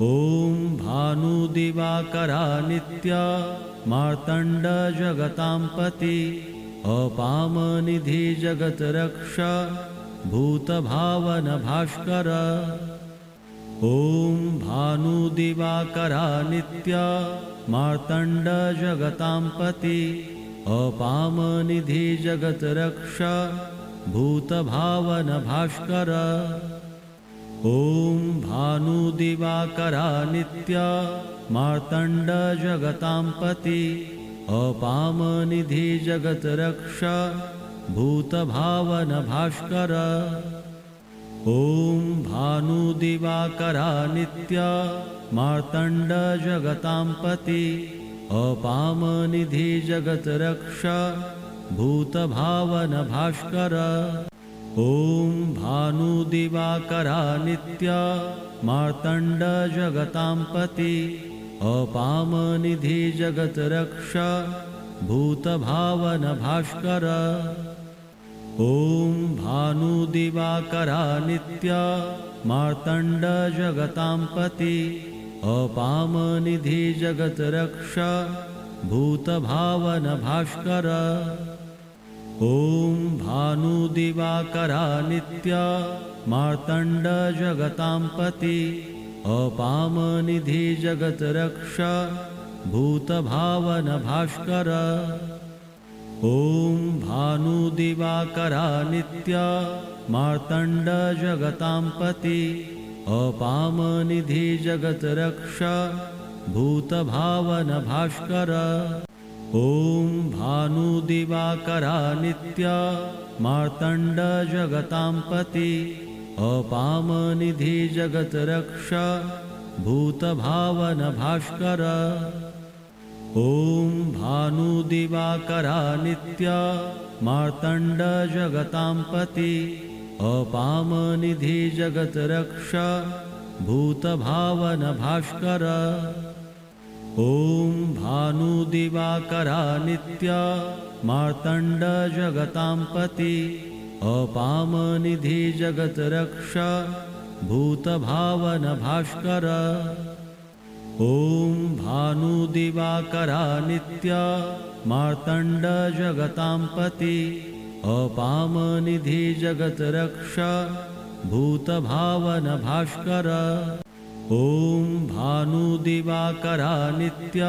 ॐ भानुदिवाकरा नित्य मार्तण्ड जगतां पति अपामनिधि जगत्रक्ष भूतभावन भास्कर। ॐ भानुदिवाकरा नित्य मार्तण्ड जगतां पति अपामनिधि जगत्रक्ष भूतभावन भास्कर। ॐ भानुदिवाकरा नित्य मार्तण्ड जगतां पति अपामनिधि जगत्रक्ष भूतभावन भास्कर। ॐ भानुदिवाकरा नित्य मार्तण्ड जगतां पति अपामनिधि जगत्रक्ष भूतभावन भास्कर। ॐ भानुदिवाकरा नित्य मार्तण्ड जगतां पति अपामनिधि जगत्रक्ष भूतभावन भास्कर। ॐ भानुदिवाकरा नित्य मार्तण्ड जगतां पति अपामनिधि जगत्रक्ष भूतभावन भास्कर। ॐ भानुदिवाकरा नित्य मार्तण्ड जगतां पति अपामनिधि जगत्रक्ष भूतभावन भास्कर। ॐ भानुदिवाकरा नित्य मार्तण्ड जगतां पति अपामनिधि जगत्रक्ष भूतभावन भास्कर। ॐ भानुदिवाकरा नित्य मार्तण्ड जगतां पति अपामनिधि जगत्रक्ष भूतभावन भास्कर। ॐ भानुदिवाकरा नित्य मार्तण्ड जगतां पति अपामनिधि जगत्रक्ष भूतभावन भास्कर। ॐ भानुदिवाकरा नित्य मार्तण्ड जगतां पति अपामनिधि जगत्रक्ष भूतभावन भास्कर। ॐ भानुदिवाकरा नित्य मार्तण्ड जगतां पति अपामनिधि जगत्रक्ष भूतभावन भास्कर। ॐ भानुदिवाकरा नित्य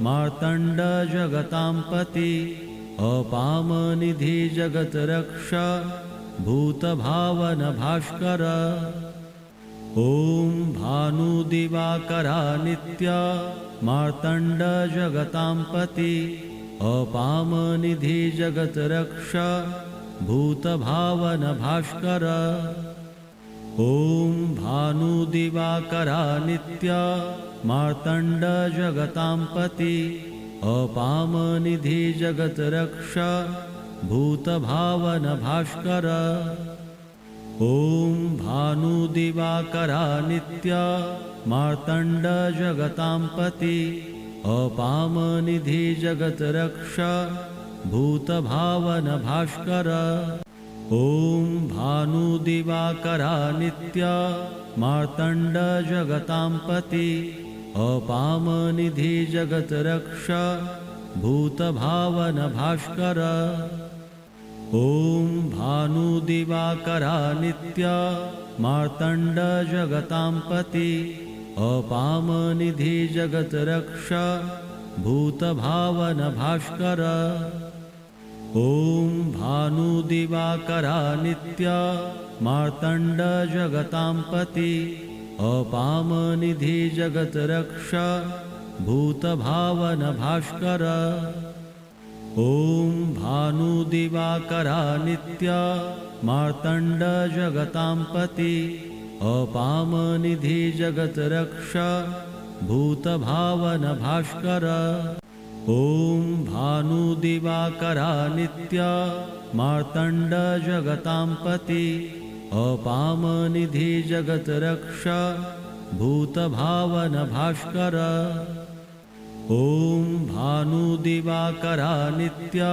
मार्तण्ड जगतां पति अपामनिधि जगत्रक्ष भूतभावन भास्कर। ॐ भानुदिवाकरा नित्य मार्तण्ड जगतां पति अपामनिधि जगत्रक्ष भूतभावन भास्कर। ॐ भानुदिवाकरा नित्य मार्तण्ड जगतां पति अपामनिधि जगत्रक्ष भूतभावन भास्कर। ॐ भानुदिवाकरा नित्य मार्तण्ड जगतां पति अपामनिधि जगत्रक्ष भूतभावन भास्कर। ॐ भानुदिवाकरा नित्य मार्तण्ड जगतां पति अपामनिधि जगत्रक्ष भूतभावन भास्कर। ॐ भानुदिवाकरा नित्य मार्तण्ड जगतां पति अपामनिधि जगत्रक्ष भूतभावन भास्कर। ॐ भानुदिवाकरा नित्य मार्तण्ड जगतां पति अपामनिधि जगत्रक्ष भूतभावन भास्कर। ॐ भानुदिवाकरा नित्य मार्तण्ड जगतां पति अपामनिधि जगत्रक्ष भूतभावन भास्कर। ॐ भानुदिवाकरा नित्य मार्तण्ड जगतां पति अपामनिधि जगत्रक्ष भूतभावन भास्कर। ॐ भानुदिवाकरा नित्य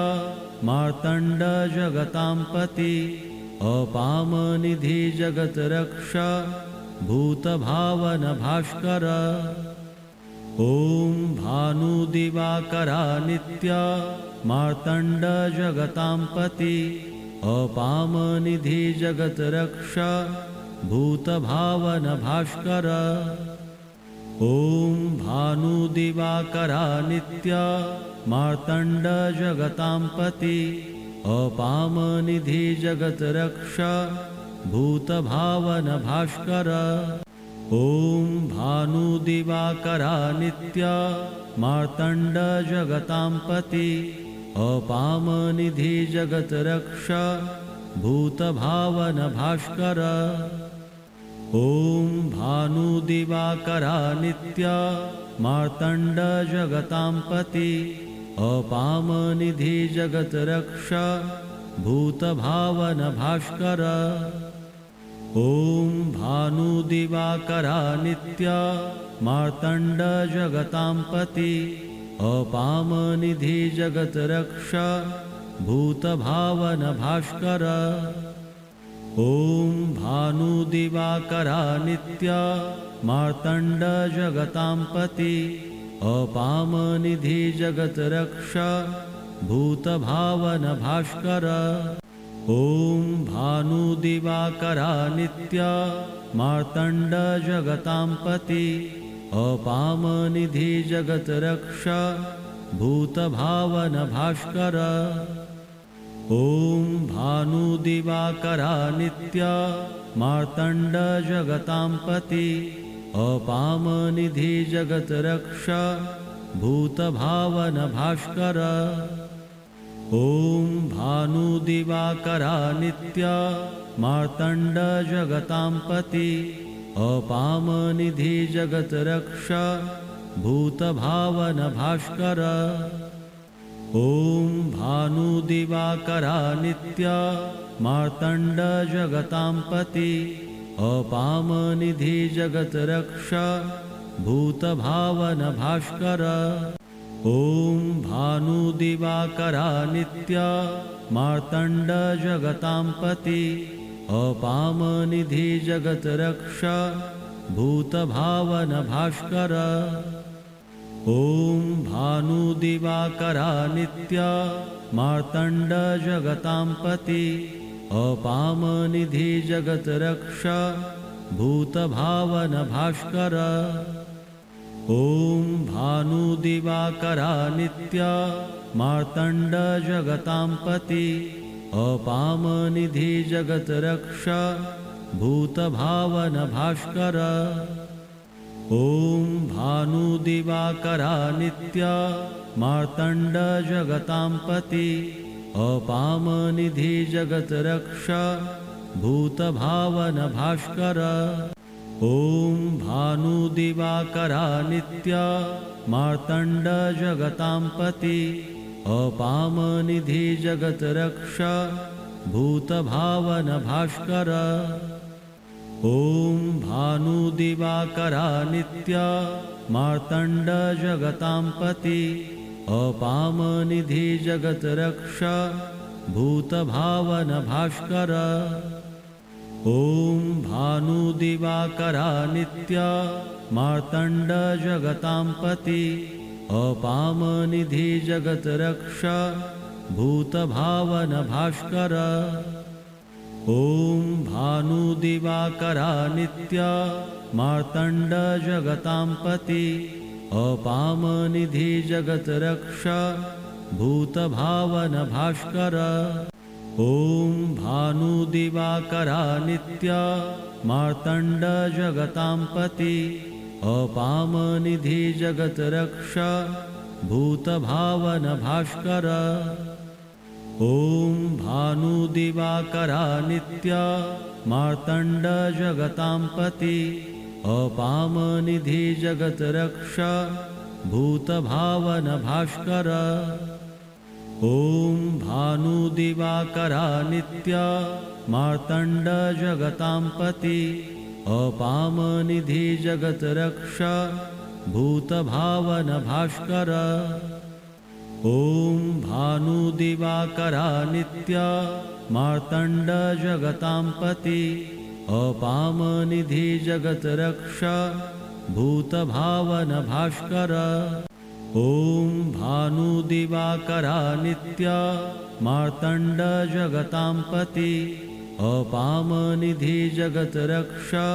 मार्तण्ड जगतां पति अपामनिधि जगत्रक्ष भूतभावन भास्कर। ॐ भानुदिवाकरा नित्य मार्तण्ड जगतां पति अपामनिधि जगत्रक्ष भूतभावन भास्कर। ॐ भानुदिवाकरा नित्य मार्तण्ड जगतां पति अपामनिधि जगत्रक्ष भूतभावन भास्कर। ॐ भानुदिवाकरा नित्य मार्तण्ड जगतां पति अपामनिधि जगत्रक्ष भूतभावन भास्कर। ॐ भानुदिवाकरा नित्य मार्तण्ड जगतां पति अपामनिधि जगत्रक्ष भूतभावन भास्कर। ॐ भानुदिवाकरा नित्य मार्तण्ड जगतां पति अपामनिधि जगत्रक्ष भूतभावन भास्कर। ॐ भानुदिवाकरा नित्य मार्तण्ड जगतां पति अपामनिधि जगत्रक्ष भूतभावन भास्कर। ॐ भानुदिवाकरा नित्य मार्तण्ड जगतां पति अपामनिधि जगत्रक्ष भूतभावन भास्कर। ॐ भानुदिवाकरा नित्य मार्तण्ड जगतां पति अपामनिधि जगत्रक्ष भूतभावन भास्कर। ॐ भानुदिवाकरा नित्य मार्तण्ड जगतां पति अपामनिधि जगत्रक्ष भूतभावन भास्कर। ॐ भानुदिवाकरा नित्य मार्तण्ड जगतां पति अपामनिधि जगत्रक्ष भूतभावन भास्कर। ॐ भानुदिवाकरा नित्य मार्तण्ड जगतां पति अपामनिधि जगत्रक्ष भूतभावन भास्कर। ॐ भानुदिवाकरा नित्य मार्तण्ड जगतां पति अपामनिधि जगत्रक्ष भूतभावन भास्कर। ॐ भानुदिवाकरा नित्य मार्तण्ड जगतां पति अपामनिधि जगत्रक्ष भूतभावन भास्कर। ॐ भानुदिवाकरा नित्य मार्तण्ड जगतां पति अपामनिधि जगत्रक्ष भूतभावन भास्कर। ॐ भानुदिवाकरा नित्य मार्तण्ड जगतां पति अपामनिधि जगत्रक्ष भूतभावन भास्कर। ॐ भानुदिवाकरा नित्य मार्तण्ड जगतां पति अपामनिधि जगत्रक्ष भूतभावन भास्कर। ॐ भानुदिवाकरा नित्य मार्तण्ड जगतां पति अपामनिधि जगत्रक्ष भूतभावन भास्कर। ॐ भानुदिवाकरा नित्य मार्तण्ड जगतां पति अपामनिधि जगत्रक्ष भूतभावन भास्कर। ॐ भानुदिवाकरा नित्य मार्तण्ड जगतां पति अपामनिधि जगत्रक्ष भूतभावन भास्कर। ॐ भानुदिवाकरा नित्य मार्तण्ड जगतां पति अपामनिधि जगत्रक्ष भूतभावन भास्कर। ॐ भानुदिवाकरा नित्य मार्तण्ड जगतां पति अपामनिधि जगत्रक्ष भूतभावन भास्कर। ॐ भानुदिवाकरा नित्य मार्तण्ड जगतां पति अपामनिधि जगत्रक्षा भूतभावन भास्कर। ॐ भानुदिवाकरा नित्य मार्तण्ड जगतां पति अपामनिधि जगत्रक्षा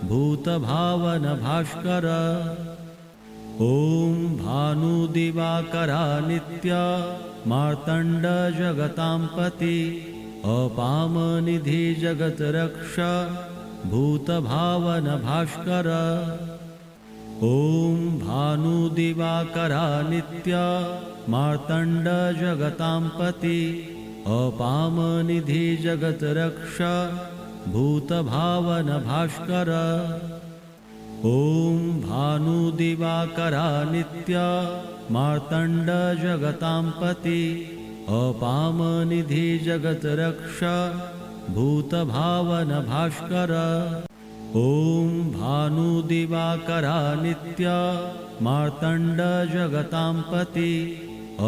भूतभावन भास्कर। ॐ भानुदिवाकरा नित्य मार्तण्ड जगतां पति अपामनिधि जगत्रक्षा भूतभावन भास्कर। ॐ भानुदिवाकरा नित्य मार्तण्ड जगतां पति अपामनिधि जगत्रक्षा भूतभावन भास्कर। ॐ भानुदिवाकरा नित्य मार्तण्ड जगतां पति अपामनिधि जगत्रक्षा भूतभावन भास्कर। ॐ भानुदिवाकरा नित्य मार्तण्ड जगतां पति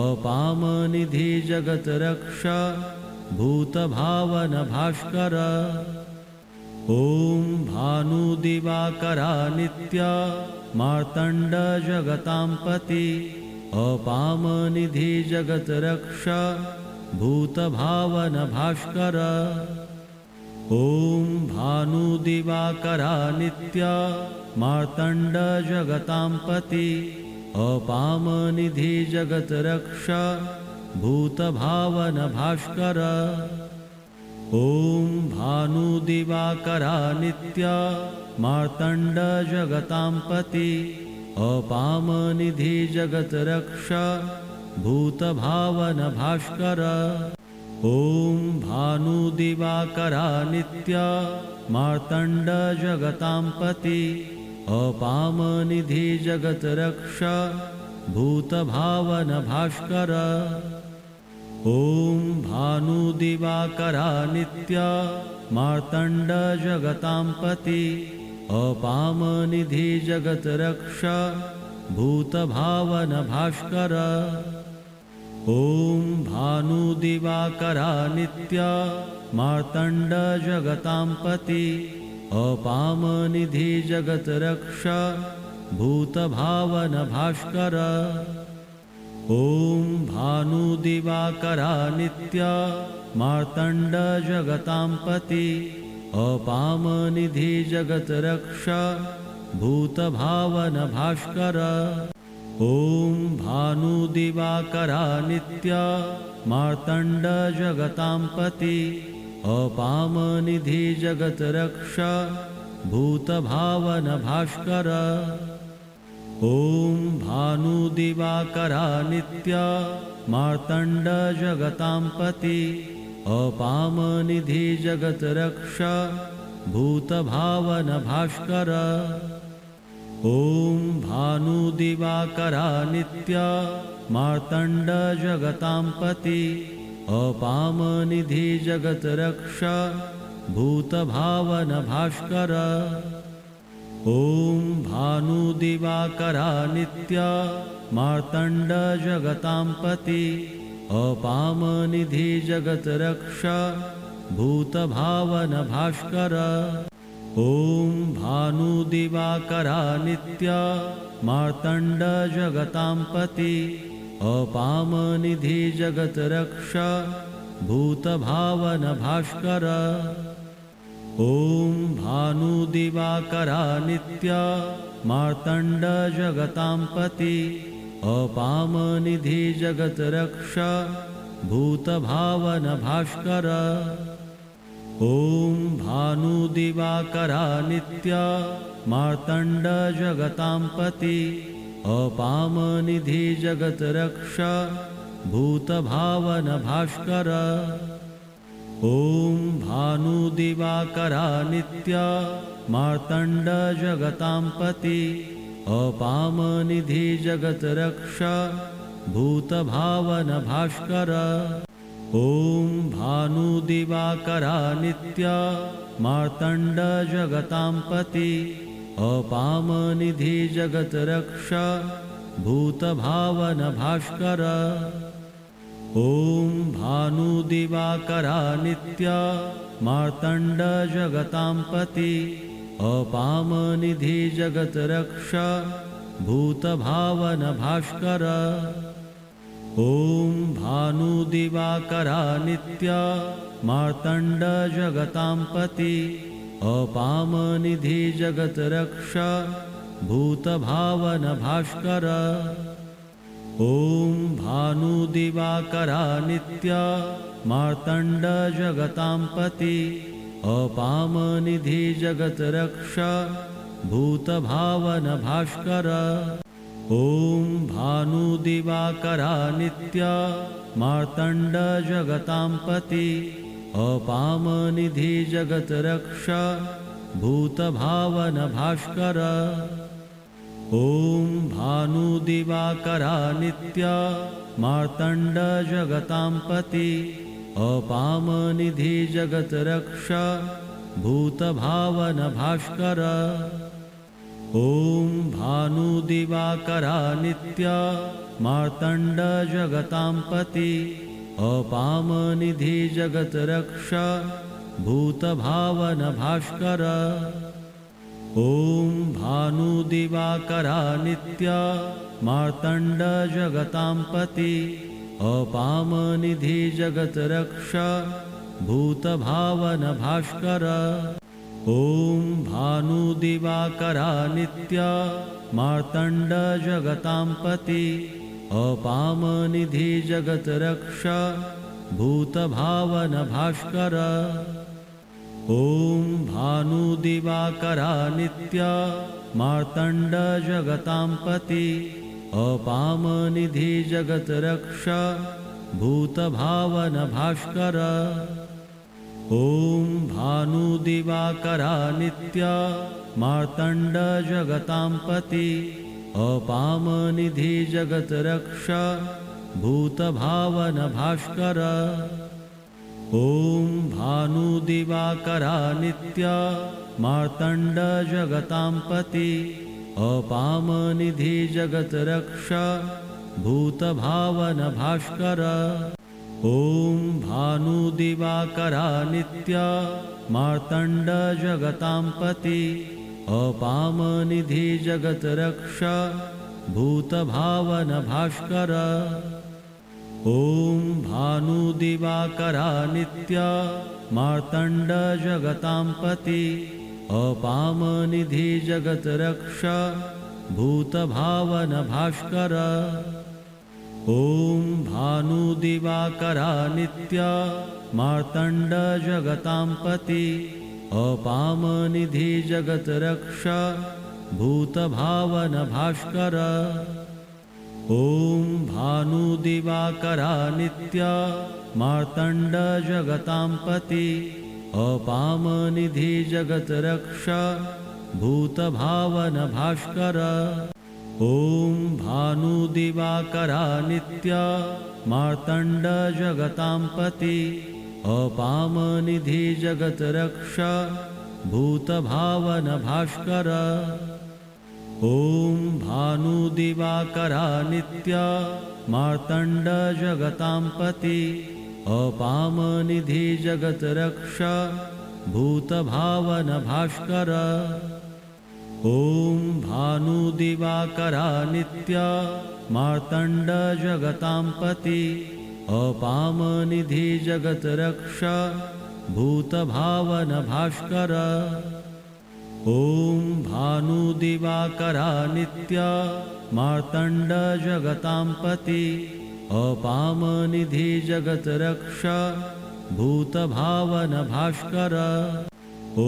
अपामनिधि जगत्रक्षा भूतभावन भास्कर। ॐ भानुदिवाकरा नित्य मार्तण्ड जगतां पति अपामनिधि जगत्रक्षा भूतभावन भास्कर। ॐ भानुदिवाकरा नित्य मार्तण्ड जगतां पति अपामनिधि जगत्रक्षा भूतभावन भास्कर। ॐ भानुदिवाकरा नित्य मार्तण्ड जगतां पति अपामनिधि जगत्रक्षा भूतभावन भास्कर। ॐ भानुदिवाकरा नित्य मार्तण्ड जगतां पति अपामनिधि जगत्रक्षा भूतभावन भास्कर। ॐ भानुदिवाकरा नित्य मार्तण्ड जगतां पति अपामनिधि जगत्रक्षा भूतभावन भास्कर। ॐ भानुदिवाकरा नित्य मार्तण्ड जगतां पति अपामनिधि जगत्रक्षा भूतभावन भास्कर। ॐ भानुदिवाकरा नित्य मार्तण्ड जगतां पति अपामनिधि जगत्रक्षा भूतभावन भास्कर। ॐ भानुदिवाकरा नित्य मार्तण्ड जगतां पति अपामनिधि जगत्रक्षा भूतभावन भास्कर। ॐ भानुदिवाकरा नित्य मार्तण्ड जगतां पति अपामनिधि जगत्रक्षा भूतभावन भास्कर। ॐ भानुदिवाकरा नित्य मार्तण्ड जगतां पति अपामनिधि जगत्रक्षा भूतभावन भास्कर। ॐ भानुदिवाकरा नित्य मार्तण्ड जगतां पति अपामनिधि जगत्रक्षा भूतभावन भास्कर। ॐ भानुदिवाकरा नित्य मार्तण्ड जगतां पति अपामनिधि जगत्रक्षा भूतभावन भास्कर। ॐ भानुदिवाकरा नित्य मार्तण्ड जगतां पति अपामनिधि जगत्रक्षा भूतभावन भास्कर। ॐ भानुदिवाकरा नित्य मार्तण्ड जगतां पति अपामनिधि जगत्रक्षा भूतभावन भास्कर। ॐ भानुदिवाकरा नित्य मार्तण्ड जगतां पति अपामनिधि जगत्रक्षा भूतभावन भास्कर। ॐ भानुदिवाकरा नित्य मार्तण्ड जगतां पति अपामनिधि जगत्रक्षा भूतभावन भास्कर। ॐ भानुदिवाकरा नित्या मार्तण्डजगतां पति अपामनिधि जगत्रक्षा भूतभावन भास्कर। ॐ भानुदिवाकरा नित्या मार्तण्डजगतां पति अपामनिधि जगत्रक्षा भूतभावन भास्कर। ॐ भानुदिवाकरा नित्या मार्तण्डजगतां पति अपामनिधि जगत्रक्षा भूतभावन भास्कर। ॐ भानुदिवाकरा नित्या मार्तण्डजगतां पति अपामनिधि जगत्रक्षा भूतभावन भास्कर। ॐ भानुदिवाकरा नित्या मार्तण्डजगतां पति अपामनिधि जगत्रक्षा भूतभावन भास्कर। ॐ भानुदिवाकरा नित्या मार्तण्डजगतां पति अपामनिधि जगत्रक्षा भूतभावन भास्कर। ॐ भानुदिवाकरा नित्या मार्तण्डजगतां पति अपामनिधि जगत्रक्षा भूतभावन भास्कर। ॐ भानुदिवाकरा नित्या मार्तण्डजगतां पति अपामनिधि जगत्रक्षा भूतभावन भास्कर। ॐ भानुदिवाकरा नित्या मार्तण्डजगतां पति अपामनिधि जगत्रक्षा भूतभावन भास्कर। ॐ भानुदिवाकरा नित्या मार्तण्डजगतां पति अपामनिधि जगत्रक्षा भूतभावन भास्कर। ॐ भानुदिवाकरा नित्या मार्तण्डजगतां पति अपामनिधि जगत्रक्षा भूतभावन भास्कर। ॐ भानुदिवाकरा नित्या मार्तण्डजगतां पति अपामनिधि जगत्रक्षा भूतभावन भास्कर। ॐ भानुदिवाकरा नित्या मार्तण्डजगतां पति अपामनिधि जगत्रक्षा भूतभावन भास्कर। ॐ भानुदिवाकरा नित्या मार्तण्डजगतां पति अपामनिधि जगत्रक्षा भूतभावन भास्कर। ॐ भानुदिवाकरा नित्या मार्तण्डजगतां पति अपामनिधि जगत्रक्षा भूतभावन भास्कर। ॐ भानुदिवाकरा नित्या मार्तण्डजगतां पति अपामनिधि जगत्रक्षा भूतभावन भास्कर। ॐ भानुदिवाकरा नित्या मार्तण्डजगतां पति अपामनिधि जगत्रक्षा भूतभावन भास्कर। ॐ भानुदिवाकरा नित्या मार्तण्डजगतां पति अपामनिधि जगत्रक्षा भूतभावन भास्कर। ॐ भानुदिवाकरा नित्या मार्तण्डजगतां पति अपामनिधि जगत्रक्षा भूतभावन भास्कर। ॐ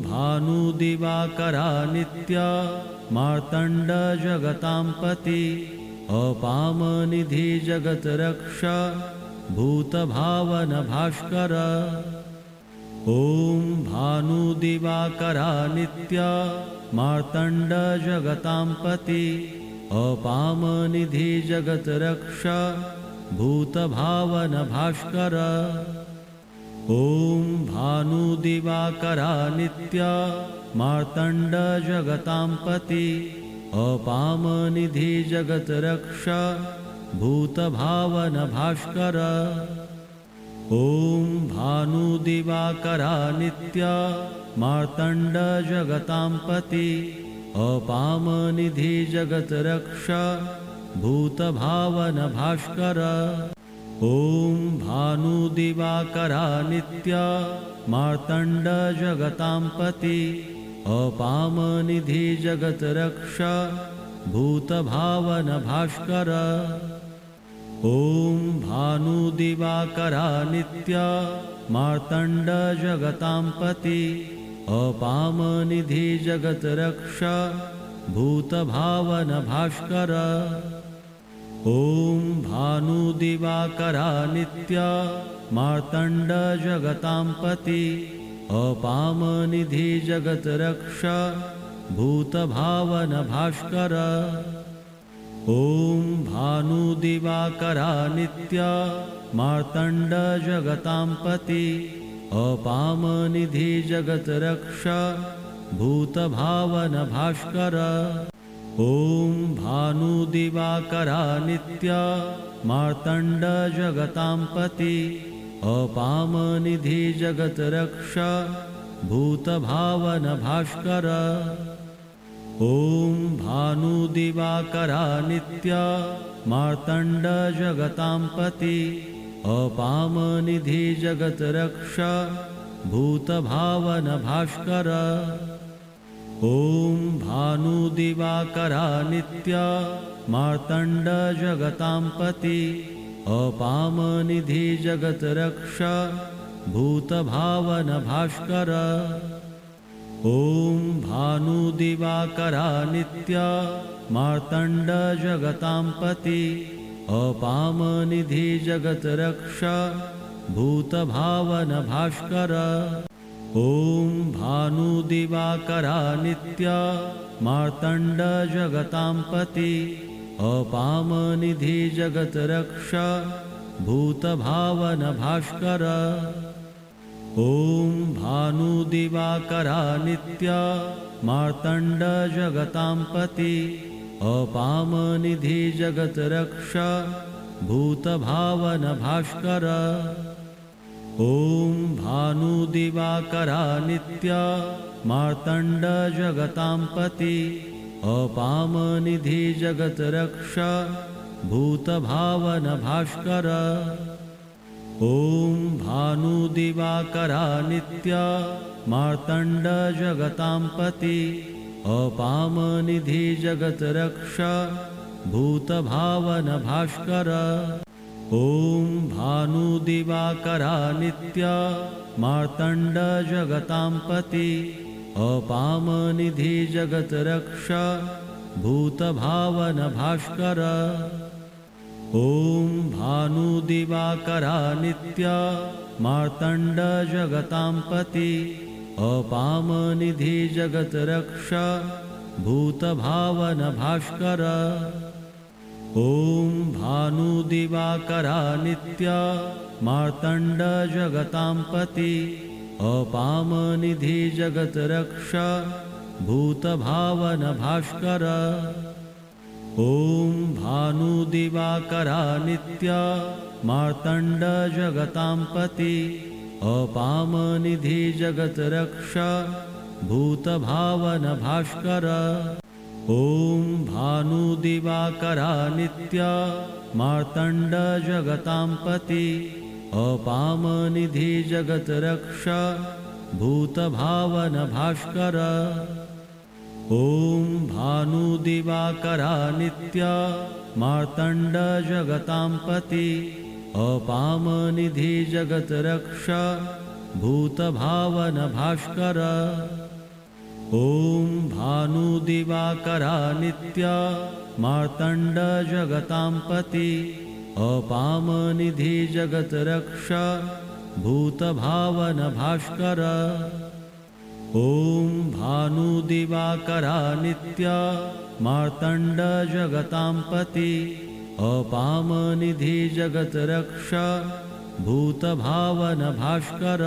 भानुदिवाकरा नित्या मार्तण्डजगतां पति अपामनिधि जगत्रक्षा भूतभावन भास्कर। ॐ भानुदिवाकरा नित्या मार्तण्डजगतां पति अपामनिधि जगत्रक्षा भूतभावन भास्कर। ॐ भानुदिवाकरा नित्या मार्तण्डजगतां पति अपामनिधि जगत्रक्षा भूतभावनभास्कर ॐ भानुदिवाकरा नित्य मार्तण्डजगतां पति अपामनिधि जगत्रक्ष भूतभावनभास्कर ॐ भानुदिवाकरा नित्य मार्तण्डजगतां पति अपामनिधि जगत्रक्ष भूतभावनभास्कर ॐ भानुदिवाकरा नित्य मार्तण्डजगतां पति अपामनिधि जगत्रक्ष भूतभावनभास्कर ॐ भानुदिवाकरा नित्य मार्तण्डजगतां पति अपामनिधि जगत्रक्ष भूतभावनभास्कर ॐ भानुदिवाकरा नित्य मार्तण्डजगतां पति अपामनिधि जगत्रक्ष भूतभावनभास्कर ॐ भानुदिवाकरा नित्य मार्तण्डजगतां पति अपामनिधि जगत्रक्ष भूतभावनभास्कर ॐ भानुदिवाकरा नित्य मार्तण्डजगतां पति अपामनिधि जगत्रक्ष भूतभावनभास्कर ॐ भानुदिवाकरा नित्य मार्तण्डजगतां पति अपामनिधि जगत्रक्ष भूतभावनभास्कर ॐ भानुदिवाकरा नित्य मार्तण्डजगतां पति अपामनिधि जगत्रक्ष भूतभावनभास्कर ॐ भानुदिवाकरा नित्य मार्तण्डजगतां पति अपामनिधि जगत्रक्ष भूतभावनभास्कर ॐ भानुदिवाकरा नित्य मार्तण्डजगतां पति अपामनिधि जगत्रक्ष भूतभावनभास्कर ॐ भानुदिवाकरा नित्य मार्तण्डजगतां पति अपामनिधि जगत्रक्ष भूतभावनभास्कर ॐ भानुदिवाकरा नित्य मार्तण्डजगतां पति अपामनिधि जगत्रक्ष भूतभावनभास्कर ॐ भानुदिवाकरा नित्य मार्तण्डजगतां पति अपामनिधि जगत्रक्ष भूतभावनभास्कर ॐ भानुदिवाकरा नित्य मार्तण्डजगतां पति अपामनिधि जगत्रक्ष भूतभावनभास्कर ॐ भानुदिवाकरा नित्य मार्तण्डजगतां पति अपामनिधि जगत्रक्ष भूतभावनभास्कर ॐ भानुदिवाकरा नित्य मार्तण्डजगतां पति अपामनिधि जगत्रक्ष भूतभावनभास्कर ॐ भानुदिवाकरा नित्य मार्तण्डजगतां पति अपामनिधि जगत्रक्ष भूतभावनभास्कर ॐ भानुदिवाकरा नित्य मार्तण्डजगतां पति अपामनिधि जगत्रक्ष भूतभावनभास्कर ॐ भानुदिवाकरा नित्य मार्तण्डजगतां पति अपामनिधि जगत्रक्ष भूतभावनभास्कर ॐ भानुदिवाकरा नित्य मार्तण्डजगतां पति अपामनिधि जगत्रक्ष भूतभावनभास्कर।